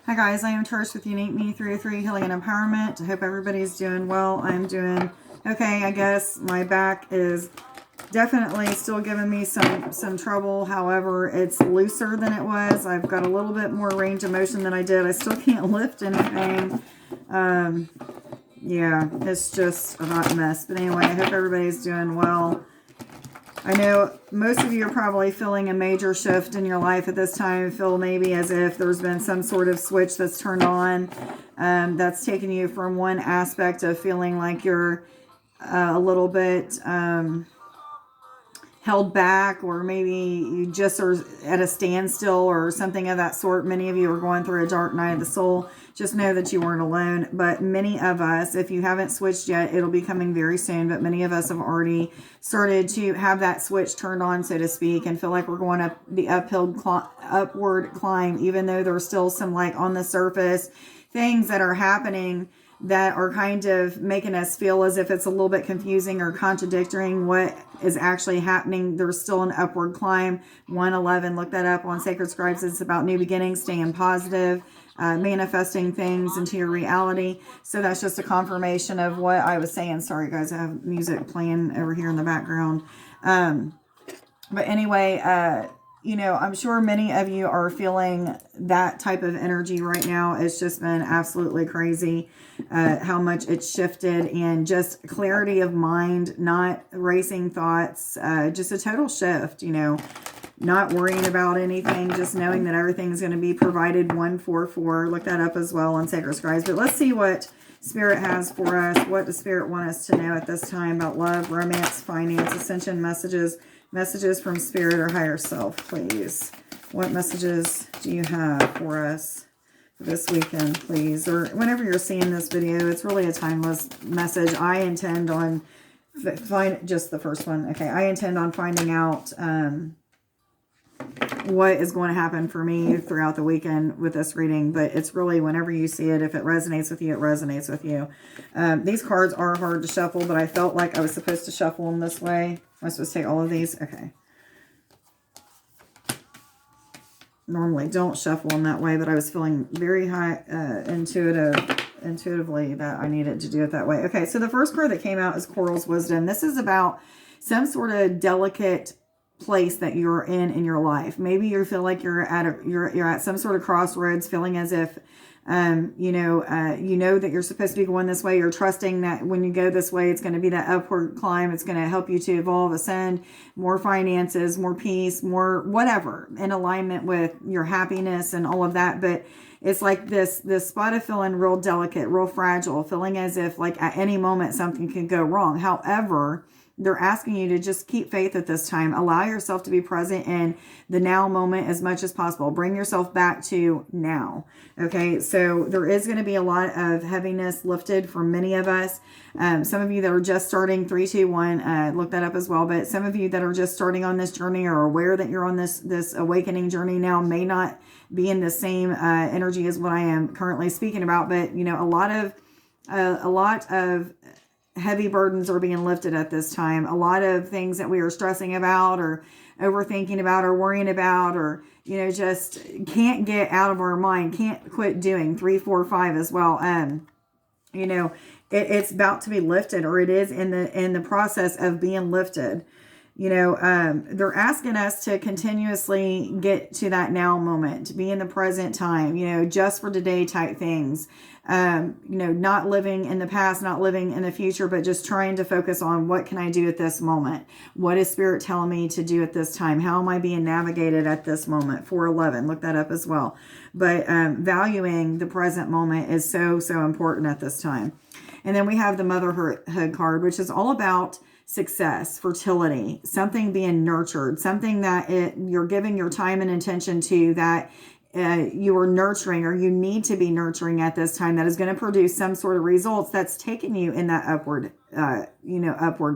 Hi guys, I am Trish with Unique Me 303 Healing and Empowerment. I hope everybody's doing well. I'm doing okay, I guess. My back is definitely still giving me some trouble. However, it's looser than it was. I've got a little bit more range of motion than I did. I still can't lift anything. Yeah, it's just a hot mess. But anyway, I hope everybody's doing well. I know most of you are probably feeling a major shift in your life at this time. Feel maybe as if there's been some sort of switch that's turned on that's taken you from one aspect of feeling like you're a little bit held back, or maybe you just are at a standstill or something of that sort. Many of you are going through a dark night of the soul. Just know that you weren't alone. But many of us, if you haven't switched yet, it'll be coming very soon. But many of us have already started to have that switch turned on, so to speak, and feel like we're going up the upward climb, even though there's still some, like, on the surface things that are happening that are kind of making us feel as if it's a little bit confusing or contradicting what is actually happening. There's still an upward climb. 111, look that up on Sacred Scribes. It's about new beginnings, staying positive, manifesting things into your reality. So that's just a confirmation of what I was saying. Sorry guys, I have music playing over here in the background. But anyway, you know, I'm sure many of you are feeling that type of energy right now. It's just been absolutely crazy how much it's shifted, and just clarity of mind, not racing thoughts, just a total shift, you know, not worrying about anything, just knowing that everything's going to be provided. 144, look that up as well on Sacred Scribes. But let's see what Spirit has for us. What does Spirit want us to know at this time about love, romance, finance, ascension messages? Messages from Spirit or higher self, please. What messages do you have for us for this weekend, please? Or whenever you're seeing this video, it's really a timeless message. I intend on, just the first one. Okay, I intend on finding out what is going to happen for me throughout the weekend with this reading. But it's really whenever you see it, if it resonates with you, it resonates with you. These cards are hard to shuffle, but I felt like I was supposed to shuffle them this way. Am I supposed to take all of these? Okay. Normally don't shuffle them that way, but I was feeling very high intuitively that I needed to do it that way. Okay, so the first card that came out is Coral's Wisdom. This is about some sort of delicate place that you're in your life. Maybe you feel like you're at some sort of crossroads, feeling as if you know that you're supposed to be going this way. You're trusting that when you go this way, it's going to be that upward climb. It's going to help you to evolve, ascend, more finances, more peace, more whatever, in alignment with your happiness and all of that. But it's like this spot of feeling real delicate, real fragile, feeling as if like at any moment something could go wrong. However, they're asking you to just keep faith at this time. Allow yourself to be present in the now moment as much as possible. Bring yourself back to now. Okay, so there is going to be a lot of heaviness lifted from many of us. Some of you that are just starting, 3, 2, 1, look that up as well. But some of you that are just starting on this journey or aware that you're on this awakening journey now may not be in the same energy as what I am currently speaking about. But, you know, a lot of heavy burdens are being lifted at this time. A lot of things that we are stressing about or overthinking about or worrying about, or, you know, just can't get out of our mind, can't quit doing. 3, 4, 5 as well. You know, it's about to be lifted, or it is in the process of being lifted. You know, they're asking us to continuously get to that now moment, be in the present time, you know, just for today type things. You know, not living in the past, not living in the future, but just trying to focus on what can I do at this moment? What is Spirit telling me to do at this time? How am I being navigated at this moment? 411, look that up as well. But valuing the present moment is so important at this time. And then we have the Motherhood card, which is all about success, fertility, something being nurtured, something that you're giving your time and attention to, that you are nurturing, or you need to be nurturing at this time, that is going to produce some sort of results that's taking you in that upward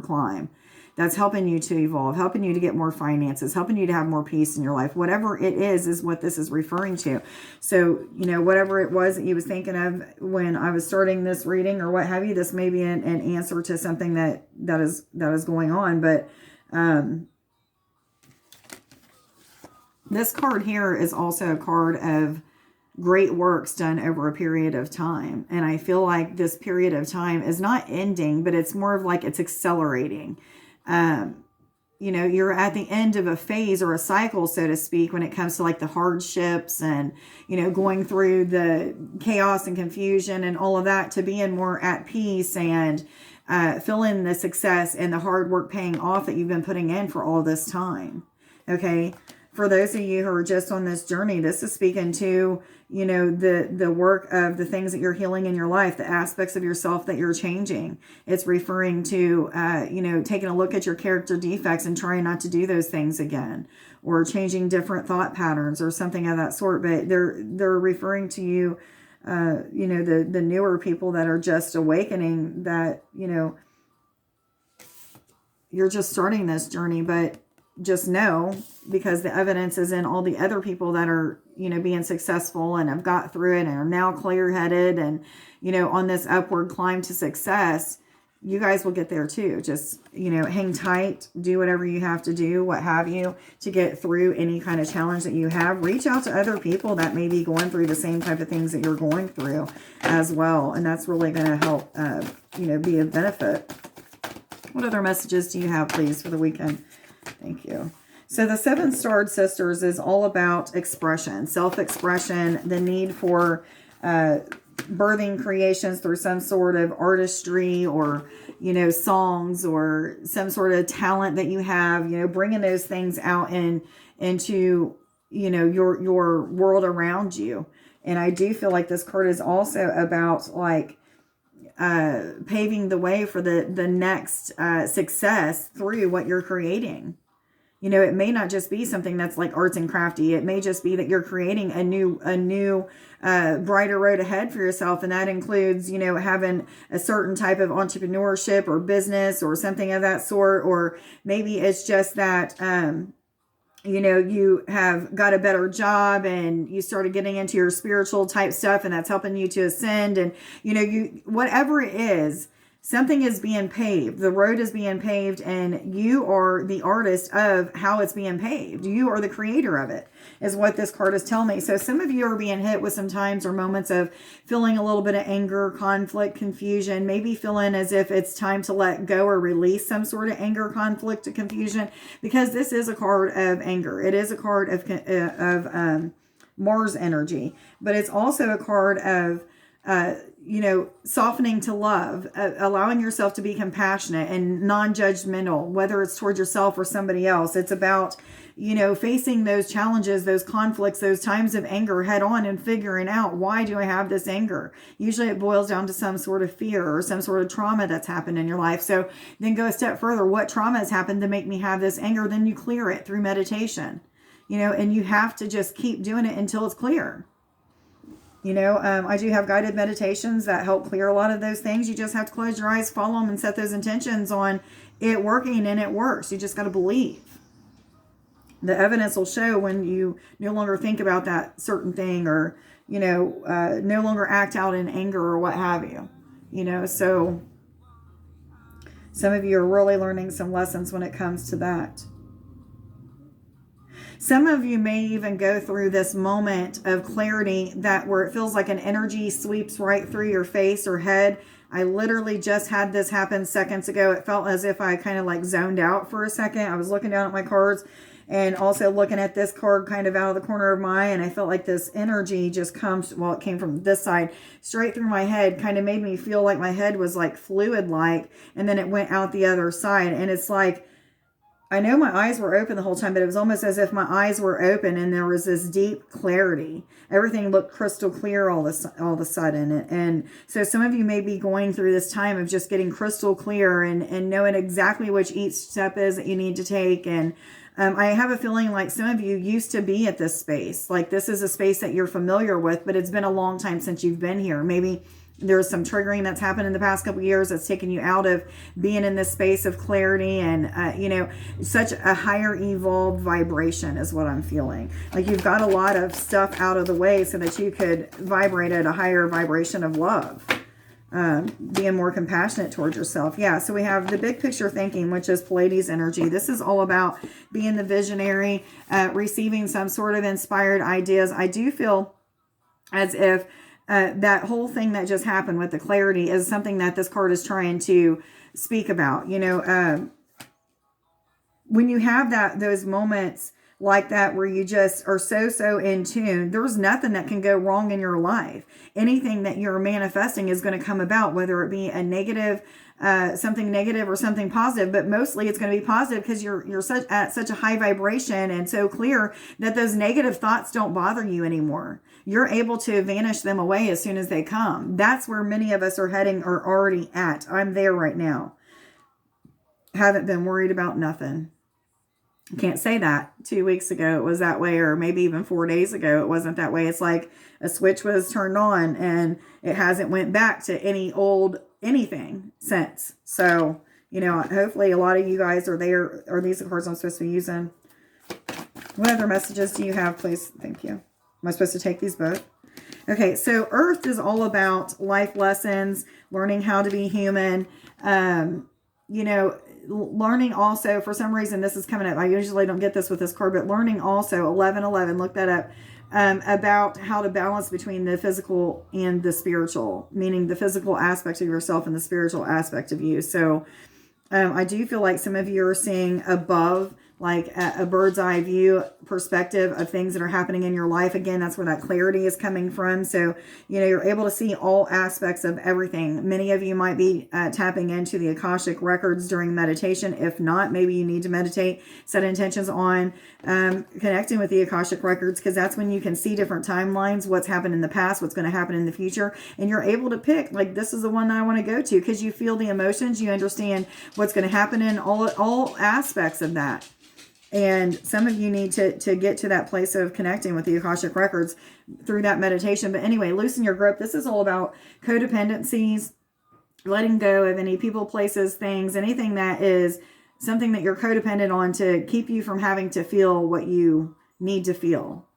climb. That's helping you to evolve, helping you to get more finances, helping you to have more peace in your life. Whatever it is what this is referring to. So, you know, whatever it was that you was thinking of when I was starting this reading or what have you, this may be an answer to something that is going on. But this card here is also a card of great works done over a period of time. And I feel like this period of time is not ending, but it's more of like it's accelerating. You know, you're at the end of a phase or a cycle, so to speak, when it comes to like the hardships and, you know, going through the chaos and confusion and all of that, to being more at peace and feeling the success and the hard work paying off that you've been putting in for all this time. Okay. For those of you who are just on this journey, this is speaking to, you know, the work of the things that you're healing in your life, the aspects of yourself that you're changing. It's referring to, you know, taking a look at your character defects and trying not to do those things again, or changing different thought patterns or something of that sort. But they're referring to you, you know, the newer people that are just awakening, that, you know, you're just starting this journey, but just know, because the evidence is in all the other people that are, you know, being successful and have got through it and are now clear-headed and, you know, on this upward climb to success. You guys will get there too. Just, you know, hang tight, do whatever you have to do, what have you, to get through any kind of challenge that you have. Reach out to other people that may be going through the same type of things that you're going through as well. And that's really going to help, you know, be a benefit. What other messages do you have, please, for the weekend? Thank you. So the Seven Starred Sisters is all about expression, self-expression, the need for birthing creations through some sort of artistry or, you know, songs or some sort of talent that you have, you know, bringing those things out into, you know, your world around you. And I do feel like this card is also about like paving the way for the next success through what you're creating. You know, it may not just be something that's like arts and crafty. It may just be that you're creating a new brighter road ahead for yourself. And that includes, you know, having a certain type of entrepreneurship or business or something of that sort. Or maybe it's just that, you know, you have got a better job and you started getting into your spiritual type stuff and that's helping you to ascend. And, you know, whatever it is, something is being paved. The road is being paved and you are the artist of how it's being paved. You are the creator of it, is what this card is telling me. So some of you are being hit with some times or moments of feeling a little bit of anger, conflict, confusion, maybe feeling as if it's time to let go or release some sort of anger, conflict, or confusion, because this is a card of anger. It is a card of Mars energy, but it's also a card of, you know, softening to love, allowing yourself to be compassionate and non-judgmental, whether it's towards yourself or somebody else. It's about, you know, facing those challenges, those conflicts, those times of anger head on and figuring out, why do I have this anger? Usually it boils down to some sort of fear or some sort of trauma that's happened in your life. So then go a step further. What trauma has happened to make me have this anger? Then you clear it through meditation, you know, and you have to just keep doing it until it's clear. You know, I do have guided meditations that help clear a lot of those things. You just have to close your eyes, follow them, and set those intentions on it working, and it works. You just got to believe. The evidence will show when you no longer think about that certain thing, or, you know, no longer act out in anger or what have you. You know, so some of you are really learning some lessons when it comes to that. Some of you may even go through this moment of clarity where it feels like an energy sweeps right through your face or head. I literally just had this happen seconds ago. It felt as if I kind of like zoned out for a second. I was looking down at my cards and also looking at this card kind of out of the corner of my eye. And I felt like this energy just comes, well, it came from this side straight through my head, kind of made me feel like my head was like fluid-like. And then it went out the other side. And it's like, I know my eyes were open the whole time, but it was almost as if my eyes were open and there was this deep clarity. Everything looked crystal clear all of a sudden. And so some of you may be going through this time of just getting crystal clear and knowing exactly which each step is that you need to take. And I have a feeling like some of you used to be at this space. Like this is a space that you're familiar with, but it's been a long time since you've been here. Maybe there's some triggering that's happened in the past couple of years that's taken you out of being in this space of clarity and, you know, such a higher evolved vibration is what I'm feeling. Like you've got a lot of stuff out of the way so that you could vibrate at a higher vibration of love, being more compassionate towards yourself. Yeah, so we have the big picture thinking, which is Pleiades energy. This is all about being the visionary, receiving some sort of inspired ideas. I do feel as if that whole thing that just happened with the clarity is something that this card is trying to speak about. When you have those moments like that where you just are so in tune, there's nothing that can go wrong in your life. Anything that you're manifesting is going to come about, whether it be a negative, something negative or something positive, but mostly it's going to be positive because you're at such a high vibration and so clear that those negative thoughts don't bother you anymore. You're able to vanish them away as soon as they come. That's where many of us are heading or already at. I'm there right now. Haven't been worried about nothing. Can't say that 2 weeks ago it was that way, or maybe even 4 days ago it wasn't that way. It's like a switch was turned on and it hasn't went back to any old anything since. So, hopefully a lot of you guys are there. Are these the cards I'm supposed to be using? What other messages do you have, please? Thank you. Am I supposed to take these both? Okay, so Earth is all about life lessons, learning how to be human, learning also, for some reason this is coming up, I usually don't get this with this card, but learning also, 1111, look that up, about how to balance between the physical and the spiritual, meaning the physical aspect of yourself and the spiritual aspect of you. So I do feel like some of you are seeing above, like a bird's eye view perspective of things that are happening in your life. Again, that's where that clarity is coming from. So, you're able to see all aspects of everything. Many of you might be tapping into the Akashic records during meditation. If not, maybe you need to meditate, set intentions on connecting with the Akashic records, because that's when you can see different timelines, what's happened in the past, what's going to happen in the future. And you're able to pick, like, this is the one that I want to go to, because you feel the emotions, you understand what's going to happen in all aspects of that. And some of you need to get to that place of connecting with the Akashic records through that meditation. But anyway, loosen your grip. This is all about codependencies, letting go of any people, places, things, anything that is something that you're codependent on to keep you from having to feel what you need to feel.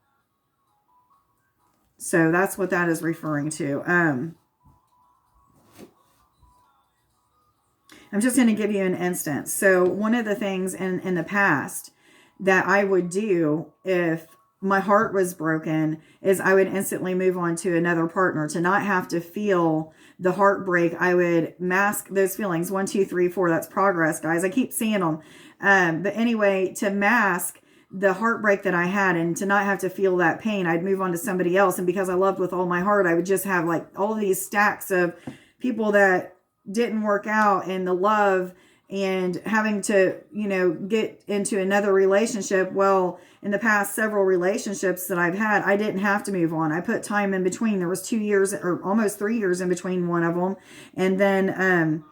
So that's what that is referring to. I'm just going to give you an instance. So one of the things in the past that I would do if my heart was broken is I would instantly move on to another partner to not have to feel the heartbreak. I would mask those feelings. 1, 2, 3, 4. That's progress, guys. I keep seeing them. But anyway, to mask the heartbreak that I had and to not have to feel that pain, I'd move on to somebody else. And because I loved with all my heart, I would just have like all of these stacks of people that didn't work out, and the love and having to, get into another relationship. Well, in the past several relationships that I've had, I didn't have to move on. I put time in between. There was 2 years or almost 3 years in between one of them. And then,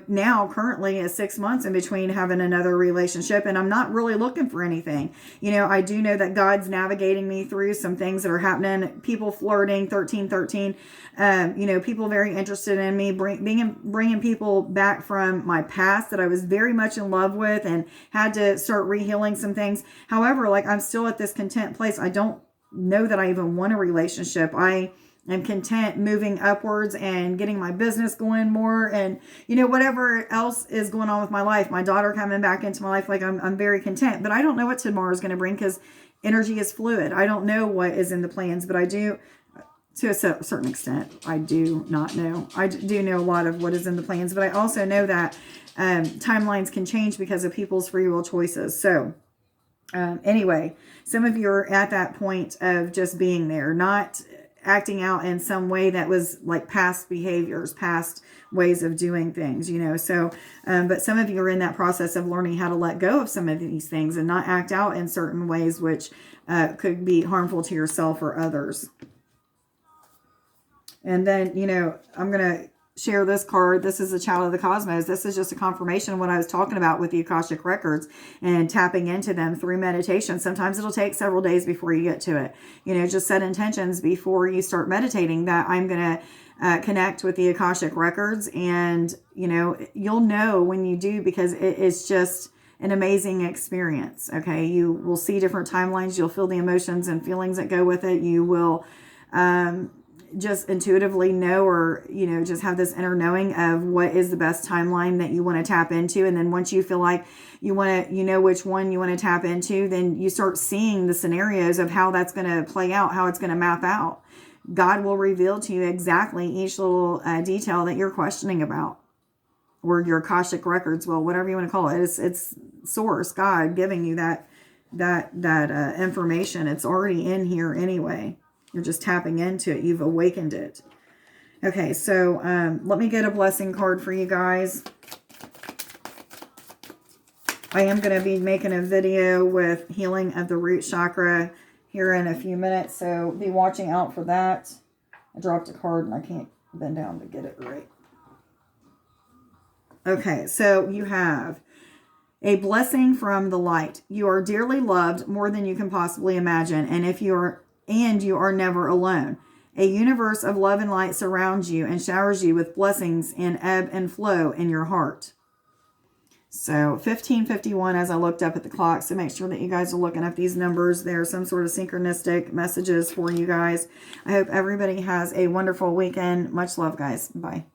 now currently is 6 months in between having another relationship, and I'm not really looking for anything. I do know that God's navigating me through some things that are happening. People flirting, 1313, people very interested in me, bringing people back from my past that I was very much in love with and had to start rehealing some things. However, I'm still at this content place. I don't know that I even want a relationship. I'm content moving upwards and getting my business going more, and whatever else is going on with my life, my daughter coming back into my life, I'm very content. But I don't know what tomorrow is going to bring, because energy is fluid. I don't know what is in the plans, but I do, to a certain extent, I do not know. I do know a lot of what is in the plans, but I also know that timelines can change because of people's free will choices. So anyway, some of you are at that point of just being there, not acting out in some way that was like past behaviors, past ways of doing things, so but some of you are in that process of learning how to let go of some of these things and not act out in certain ways which could be harmful to yourself or others. And then I'm gonna share this card. This is a child of the cosmos. This is just a confirmation of what I was talking about with the Akashic records and tapping into them through meditation. Sometimes it'll take several days before you get to it. Just set intentions before you start meditating that I'm going to connect with the Akashic records, and you'll know when you do, because it is just an amazing experience. Okay, you will see different timelines. You'll feel the emotions and feelings that go with it. You will just intuitively know, or just have this inner knowing of what is the best timeline that you want to tap into. And then once you feel like you want to, which one you want to tap into, then you start seeing the scenarios of how that's going to play out, how it's going to map out. God will reveal to you exactly each little detail that you're questioning about. Or your Akashic records, well, whatever you want to call it. It's source, God, giving you that information. It's already in here anyway. You're just tapping into it. You've awakened it. Okay, so let me get a blessing card for you guys. I am going to be making a video with healing of the root chakra here in a few minutes, so be watching out for that. I dropped a card and I can't bend down to get it right. Okay, so you have a blessing from the light. You are dearly loved more than you can possibly imagine, and you are never alone. A universe of love and light surrounds you and showers you with blessings in ebb and flow in your heart. So 1551 as I looked up at the clock, so make sure that you guys are looking up these numbers. There are some sort of synchronistic messages for you guys. I hope everybody has a wonderful weekend. Much love, guys. Bye.